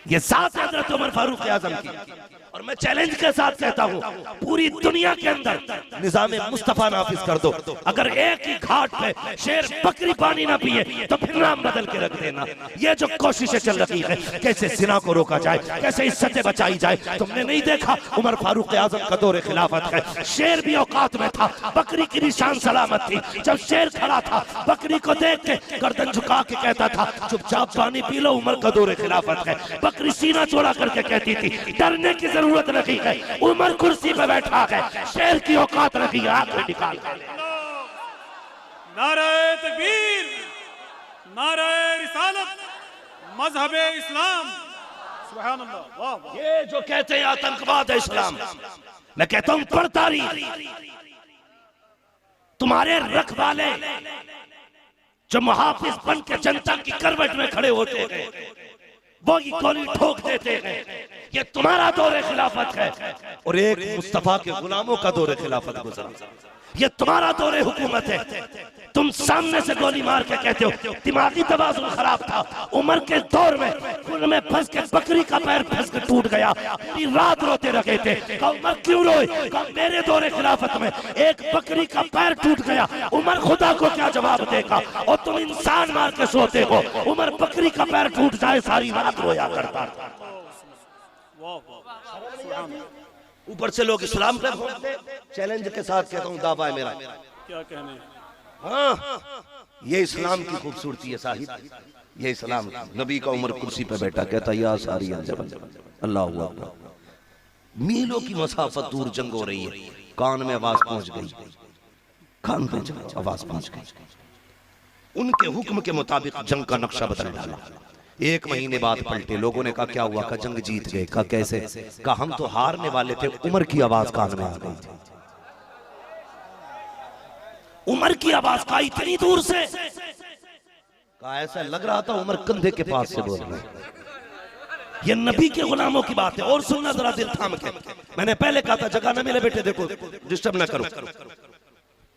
ये साथ है हजरत उमर फारूक आजम की। और मैं चैलेंज के साथ कहता हूँ, पूरी दुनिया के अंदर निजाम मुस्तफा नाफिज कर दो, अगर एक ही घाट पे शेर बकरी पानी ना पिए तो फिर नाम बदल के रख देना। ये जो कोशिशें चल रही है कैसे जिना को रोका जाए, कैसे इज्जतें बचाई जाए, तुमने नहीं देखा उमर फारूक आजम का दौर खिलाफत है, शेर भी औकात में था, बकरी की निशान सलामत थी। जब शेर खड़ा था बकरी को देख के गर्दन झुका के कहता था चुपचाप पानी पी लो, उमर का दौर खिलाफत है। बकरी सीना चौड़ा करके कहती थी डरने की जरूरत नहीं है, उमर कुर्सी पे बैठा है, शेर की औकात रखी है, आंख में निकाल। नारे तकबीर, नारे रिसालत, मजहबे इस्लाम, सुभान अल्लाह। वाह वाह। ये जो कहते हैं आतंकवाद है इस्लाम, मैं कहता हूं पढ़तारी तुम्हारे रखवाले जो मुहाफिज बन के जनता की करवट में खड़े होते हैं वो ये गोली ठोक देते हैं, ये तुम्हारा दौरे खिलाफत है। और एक मुस्तफा के गुलामों का दौरे खिलाफत गुजरा, ये तुम्हारा दौरे हुकूमत है। तुम सामने से गोली मार के कहते हो दिमागी तवाज़ुन खराब था, उमर के दौर में खुल में फंस के बकरी का पैर फंस के टूट गया, रात रोते रखे थे। कहा उमर क्यों रोए? कहा मेरे दौरे खिलाफत में एक बकरी का पैर टूट गया, उमर खुदा को क्या जवाब देगा? और तुम इंसान मार के सोते हो, उमर बकरी का पैर टूट जाए सारी रात रोया करता था। ऊपर से लोग इस्लाम पे चैलेंज के साथ कहता हूँ दावा है मेरा, क्या कहने। हाँ ये इस्लाम की खूबसूरती है साहिब, ये इस्लाम नबी का उमर कुर्सी पे बैठा कहता या सारी जबल अल्लाह अकबर, मीलों की मसाफत दूर जंग हो रही है, कान में आवाज पहुंच गई, कान में आवाज पहुंच गई। उनके हुक्म के मुताबिक जंग का नक्शा बदल डाला। एक महीने बाद पलटे, लोगों ने कहा क्या हुआ? कहा जंग जीत गए। कहा कैसे? कहा हम तो हारने वाले थे, उमर की आवाज कान में आ गई थी। उमर की आवाज का इतनी दूर से, कहा ऐसा लग रहा था उमर कंधे के पास से बोल रहे हैं। ये नबी के गुलामों की बात है। और सुनना जरा दिल थाम के, मैंने पहले कहा था जगह ना मिले बेटे देखो डिस्टर्ब ना करो,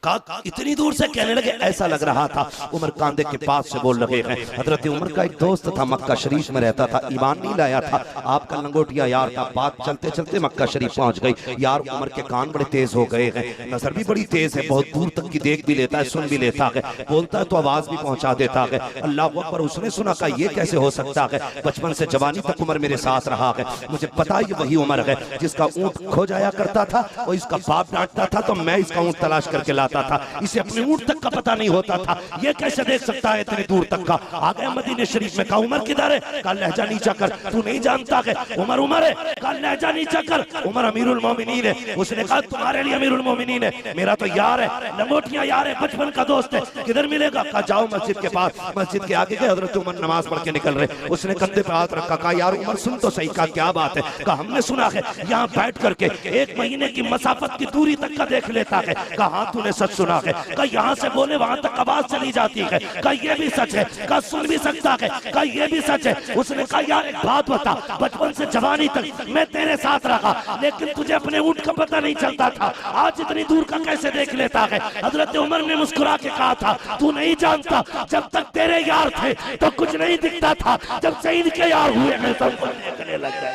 कहा इतनी दूर से कहने लगे ऐसा लग रहा था उमर कांधे के पास से बोल रहे हैं। हजरत उमर का एक दोस्त था, मक्का शरीफ में रहता था, ईमान नहीं लाया था, आपका लंगोटिया यार था। बात चलते चलते मक्का शरीफ पहुंच गई। यार उमर के कान बड़े तेज हो गए हैं, नजर भी बड़ी तेज है, बहुत दूर तक की देख भी लेता है, सुन भी लेता है, बोलता है तो आवाज भी पहुंचा देता है। अल्लाह अकबर। उसने सुना का ये कैसे हो सकता है? बचपन से जवानी तक उमर मेरे साथ रहा है, मुझे पता ये वही उमर है जिसका ऊंट खो जाया करता था और इसका बाप डांटता था तो मैं इसका ऊंट तलाश करके लाता था, इसे अपने ऊंट तक का पता नहीं होता था, ये कैसे देख सकता है इतनी दूर तक का? आ गए मदीने शरीफ में, कहा उमर किधर है? कहा लहजा नीचा कर, तू नहीं जानता है उमर उमर है? कहा लहजा नीचा कर, उमर अमीरुल मोमिनीन है। उसने कहा तुम्हारे लिए अमीरुल मोमिनीन है, मेरा तो यार है, लंगोटिया यार है, बचपन का दोस्त है, किधर मिलेगा? कहा जाओ मस्जिद के पास। मस्जिद के आगे गए, हजरत उमर नमाज पढ़ के निकल रहे, उसने कंधे पे हाथ रखा, कहा यार उमर सुन तो सही। कहा क्या बात है? कहा हमने सुना है यहाँ बैठ करके एक महीने की मसाफत की दूरी तक का देख लेता है। कहा हाँ तूने सच सुना है। कहा यहाँ से बोले वहां तक आवाज चली जाती है। कहा ये भी सच है। कहा सुन भी सकता है। कहा ये भी सच है। उसने कहा यार एक बात बता, बचपन से जवानी तक मैं तेरे साथ रहा लेकिन तुझे अपने ऊंट का पता नहीं चलता था, आज इतनी दूर का कैसे देख लेता है? हजरत उमर ने मुस्कुरा के कहा था तू नहीं जानता, जब तक तेरे यार थे तो कुछ नहीं दिखता था, जब से इनके यार हुए हैं सब कुछ देखने लग गए।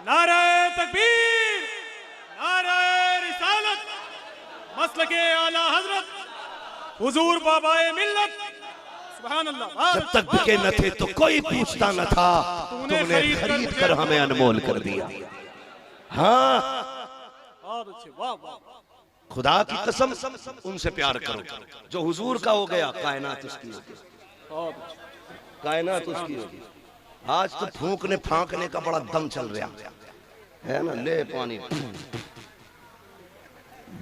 नारे तकबीर, नारे रिसालत, मसलके आला हजरत हुजूर बाबाए मिल्लत, सुभान अल्लाह। जब तक बिके न थे तो कोई पूछता न था, तुमने खरीद कर हमें अनमोल कर दिया। हाँ बहुत अच्छे, वाह वाह। खुदा की कसम उनसे प्यार करो, जो हुजूर का हो गया कायनात उसकी होगी, बहुत अच्छे। कायनात उसकी होगी। आज तो फूंकने फांकने का बड़ा दम चल रहा है ना, ले पानी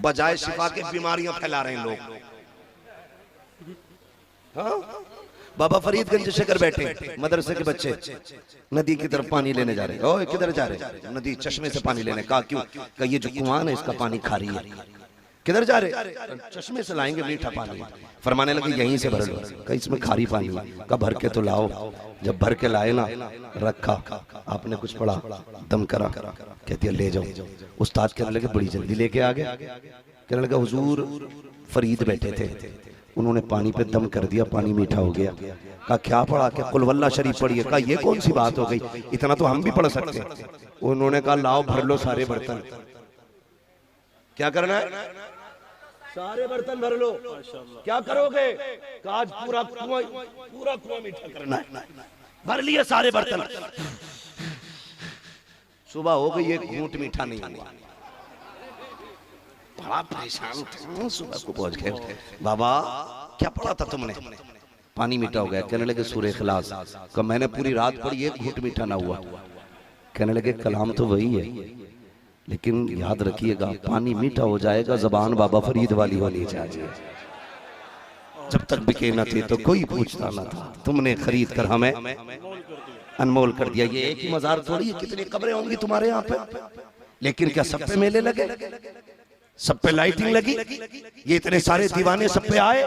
बजाय शिफा के बीमारियां फैला रहे हैं लोग। हाँ? बाबा फरीदगंज शकर बैठे, मदरसे के बच्चे नदी की तरफ पानी लेने जा रहे हैं। ओए किधर जा रहे हैं? नदी चश्मे से पानी लेने। कहा क्यों? कहा ये जो कुआं है इसका पानी खारी है। किधर जा रहे? चश्मे से लाएंगे मीठा पानी। फरमाने लगे यहीं से भर लो। कहा इसमें खारी पानी है। कहा भर के तो लाओ। जब भर के लाए ना, रखा, आपने कुछ पढ़ा, दम करा, कहती है ले जाओ। उस्ताद कहने लगे बड़ी जल्दी लेके आ गए। कहने लगा हुजूर फरीद बैठे थे, उन्होंने पानी पे दम कर दिया, पानी मीठा हो गया। कहा क्या पढ़ा? क्या कुल वल्लाह शरीफ पढ़ी है? कहा ये कौन सी बात हो गई, इतना तो हम भी पढ़ सकते हैं। उन्होंने कहा लाओ भर लो सारे बर्तन। क्या करना है? सारे बर्तन भर लो। क्या करोगे? कहा आज पूरा कुआं मीठा करना है। भर लिए सारे बर्तन। सुबह हो गई, एक घूंट मीठा नहीं हुआ। बड़ा परेशान था। सुबह को पहुंच गए, बाबा क्या पढ़ा था तुमने? पानी मीठा हो गया। कहने लगे सूरह इखलास। कहा मैंने पूरी रात पढ़ी, एक घूंट मीठा ना हुआ। कहने लगे कलाम तो वही है, लेकिन याद रखिएगा पानी मीठा हो जाएगा, जबान बाबा फरीद वाली होनी चाहिए। जब तक बिके न थे तो कोई पूछता न था, तुमने खरीद कर हमें अनमोल कर दिया। ये एक ही मजार थोड़ी है, कितनी कब्रें होंगी तुम्हारे यहाँ पे। लेकिन क्या सब पे मेले लगे, सब पे लाइटिंग लगी? ये इतने सारे दीवाने सब पे आए,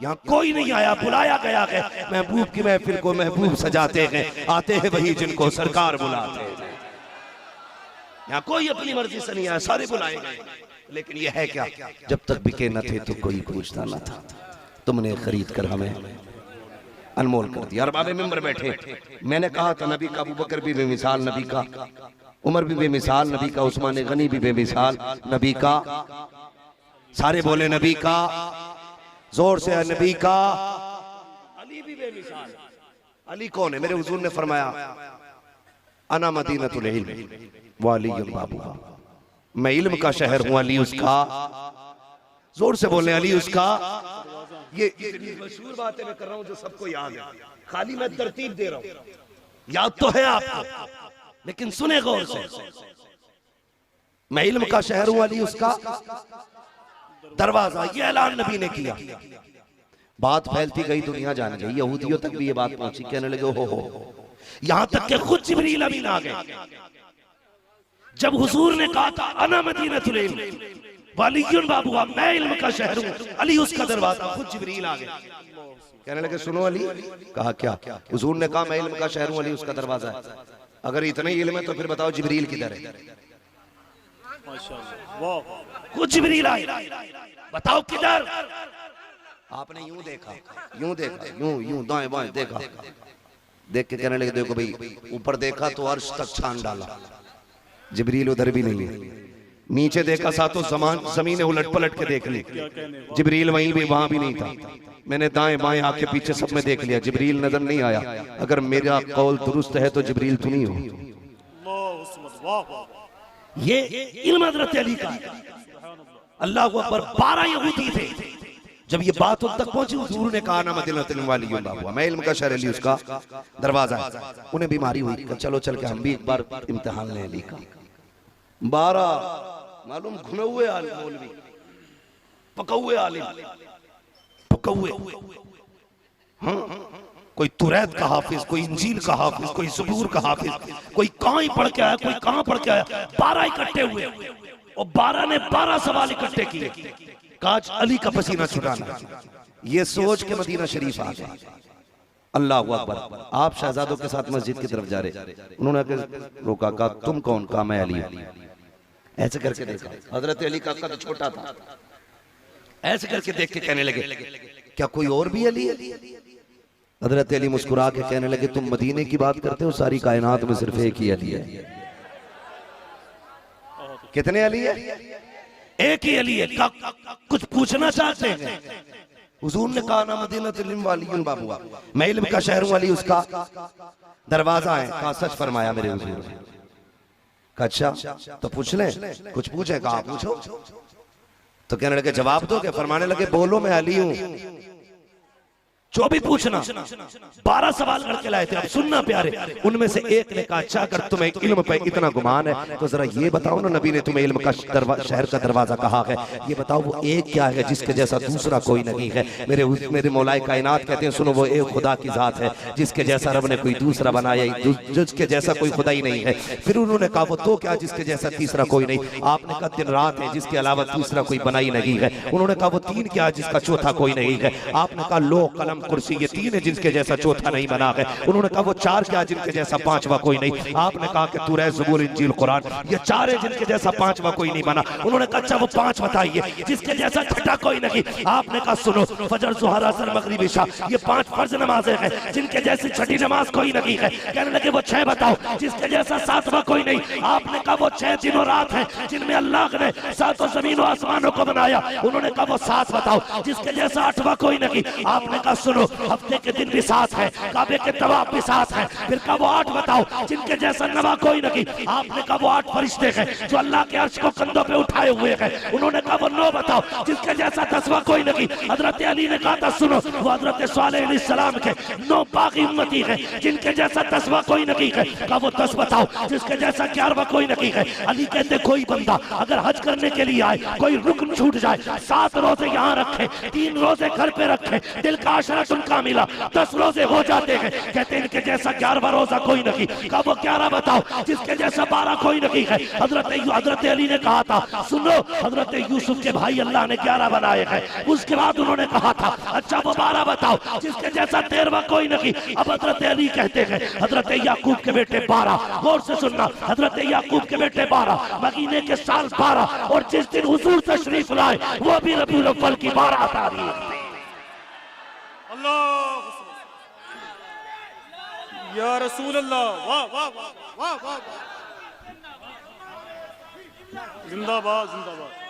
यहाँ कोई नहीं आया, बुलाया गया है। महबूब की महफिल को महबूब सजाते हैं, आते हैं वही जिनको सरकार बुलाते हैं। यहाँ कोई अपनी मर्जी से नहीं आया, सारे बुलाए गए। लेकिन ये है क्या, जब तक बिके न थे तो कोई पूछता न था, तुमने खरीद कर हमें अनमोल कर दिया। अरबाब मिंबर बैठे, मैंने कहा था नबी का अबू बकर भी बेमिसाल, नबी का उमर भी बेमिसाल, नबी का उस्मान गनी भी बेमिसाल, नबी का सारे बोले नबी का, जोर से नबी का, अली भी बेमिसाल। अली कौन है? मेरे हुजूर ने फरमाया अना मदीनतुल इल्म व अली बाबूहा, मैं इल्म का शहर हूं, अली उसका। जोर से बोले अली उसका। ये इतनी मशहूर बातें मैं कर रहा हूं जो सबको याद है, खाली मैं तरतीब दे रहा हूं, याद तो है आपको, लेकिन सुने गौर से। मैं इल्म का शहर हूं, अली उसका दरवाजा। ये ऐलान नबी ने किया। बात फैलती गई, दुनिया जान गई, यहूदियों तक भी ये बात पहुंची। कहने लगे हो, यहां तक कि खुद जिब्रील अमीन आ गए। जब हुजूर ने कहा था अना मदीनतुल इल्म वालियुन बाबूहा, मैं इल्म का शहर हूं, अली उसका दरवाजा, खुद जिब्रील आ गए। कहने लगे सुनो अली। कहा क्या? हुजूर ने कहा मैं इल्म का शहर हूं, अली उसका दरवाजा है। अगर इतना ही इल्म है तो फिर बताओ जिब्रील किधर है? खुद जिब्रील आए, बताओ किधर? आपने यूं देखा, यूं दाएं बाएं देखा, देख के कहने लगे देखो भाई, ऊपर देखा तो अर्श तक छान डाला, जिब्रील उधर भी नहीं है। नीचे देखा सातों जमीनें उलट पलट के देख ली, जिब्रील वहीं भी वहां भी नहीं था। मैंने दाएं बाएं आके पीछे सब में देख लिया, जिब्रील नजर नहीं आया। अगर मेरा कौल दुरुस्त है तो जिब्रील तुम ही हो। ये इल्म हज़रत अली का। अल्लाह अकबर। 12 यहूदी थे। जब ये बात उन तक पहुंची, हुजूर ने कहा ना मदीनतुल वालियुन बाबूहा, मैं इल्म का शहर, अली उसका दरवाजा है। उन्हें बीमारी हुई, चलो चल के हम भी एक बार इम्तिहान लें अली का। 12 मालूम घुने हुए आलिम, मौलवी पकौए आलिम, पकौए। कोई तुरैत का हाफिज, कोई इंजील का हाफिज, कोई ज़बूर का हाफिज, कोई कहां ही पढ़ के आया, कोई कहां पढ़ के आया। 12 इकट्ठे हुए और 12 ने 12 सवाल इकट्ठे किए। काज अली का पसीना छुटाना, ये सोच के मदीना शरीफ आ गए। अल्लाह अकबर। आप शहजादों के साथ मस्जिद की तरफ जा रहे, उन्होंने रोका, कहा तुम कौन? कहा मैं अली। ऐसे करके देखा, हजरत अली का कद छोटा था। ऐसे करके देख के कहने लगे क्या कोई और भी अली है? हजरत अली मुस्कुरा के कहने लगे तुम मदीने की बात करते हो, सारी कायनात में सिर्फ एक ही अली है। कितने अली है? एक ही अली है। कुछ पूछना चाहते हैं? हुजूर ने कहा ना मदीनतुल वालियुन बाबूहा, मैं इल्म का शहर हूं, अली उसका दरवाजा है। कहा सच फरमाया मेरे हुजूर ने। अच्छा तो पूछ ले, कुछ पूछे? कहा पूछो। तो कहने लगे जवाब दोगे? फरमाने लगे बोलो मैं अली हूं, जो भी पूछना। 12 सवाल करके लाए थे। अब सुनना प्यारे, उनमें से एक ने कहा अच्छा अगर तुम्हें इल्म पे इतना गुमान है तो जरा ये बताओ ना, नबी ने तुम्हें इल्म का शहर का दरवाजा कहा है, ये बताओ वो एक क्या है जिसके जैसा दूसरा कोई नहीं है? मेरे मौलाए कायनात कहते हैं सुनो, वो एक खुदा की जात है जिसके जैसा रब ने कोई दूसरा बनाया, जिसके जैसा कोई खुदा ही नहीं है। फिर उन्होंने कहा वो तो क्या जिसके जैसा तीसरा कोई नहीं? आपने कहा दिन रात है जिसके अलावा दूसरा कोई बना ही नहीं है। उन्होंने कहा वो 3 क्या जिसका चौथा कोई नहीं है? आपने कहा लो कलम कुर्सी, ये 3 है जिनके जैसा चौथा नहीं बना है। उन्होंने कहा वो 4 क्या जिनके जैसा 5वां कोई नहीं। आपने कहा कि तौरात, ज़बूर, इंजील, कुरान, ये 4 है जिनके जैसा 5वां कोई नहीं बना। उन्होंने कहा अच्छा वो 5 बताइए जिसके जैसा छठा कोई नहीं। आपने कहा सुनो, फजर, ज़ुहर, असर, मगरिब, इशा, ये 5 फर्ज नमाजें हैं जिनके जैसी छठी नमाज कोई नहीं है। कहने लगे वो 6 बताओ जिसके जैसा 7वां कोई नहीं। आपने कहा वो 6 दिन और रात हैं जिनमें अल्लाह ने 7 ज़मीन और आसमानों को बनाया। उन्होंने कहा वो 7 बताओ जिसके जैसा 8वां कोई नहीं। आपने कहा सुनो, हफ्ते के दिन भी 7 है, काबे के तवाफ भी 7 है। फिर कहा वो 8 बताओ जिनके जैसा 9वां कोई नहीं। आपने कहा वो 8 फरिश्ते हैं जो अल्लाह के अर्श को कंधों पे उठाए हुए हैं। उन्होंने कहा वो 9 बताओ जिसके जैसा 10वां कोई नहीं। हजरत अली ने कहा था सुनो, वो हजरत सालेह अलैहिस्सलाम के 9 बाकी उम्मती हैं जिनके जैसा 10वां कोई नहीं है। कहा वो 10 बताओ जिसके जैसा 11वां कोई नहीं है। अली कहते कोई बंदा अगर हज करने के लिए आए, कोई रुकन छूट जाए, 7 रोजे यहाँ रखे, 3 रोजे घर पे रखे, दिल का आशरत उनका मिला, 10 रोजे हो जाते हैं। कहते हैं इनके जैसा 11वां रोजा कोई नहीं। कहा वो 11 बताओ जिसके जैसा 12 कोई नहीं है। हजरत अली ने कहा था सुनो, हजरत यूसुफ के भाई अल्लाह ने 11 बनाए हैं। उसके बाद उन्होंने कहा था अच्छा वो 12 बताओ जिसके जैसा 13वां कोई नहीं। अब हजरत अली कहते हैं हजरत याकूब के बेटे 12, गौर से सुनना, हजरत याकूब के बेटे 12, मदीने के साल 12, और जिस दिन हुजूर तशरीफ लाए वो भी रबीउल अव्वल की 12 तारीख थी। अल्लाह या रसूल अल्लाह, वाह वाह वाह वाह वाह, जिंदाबाद जिंदाबाद।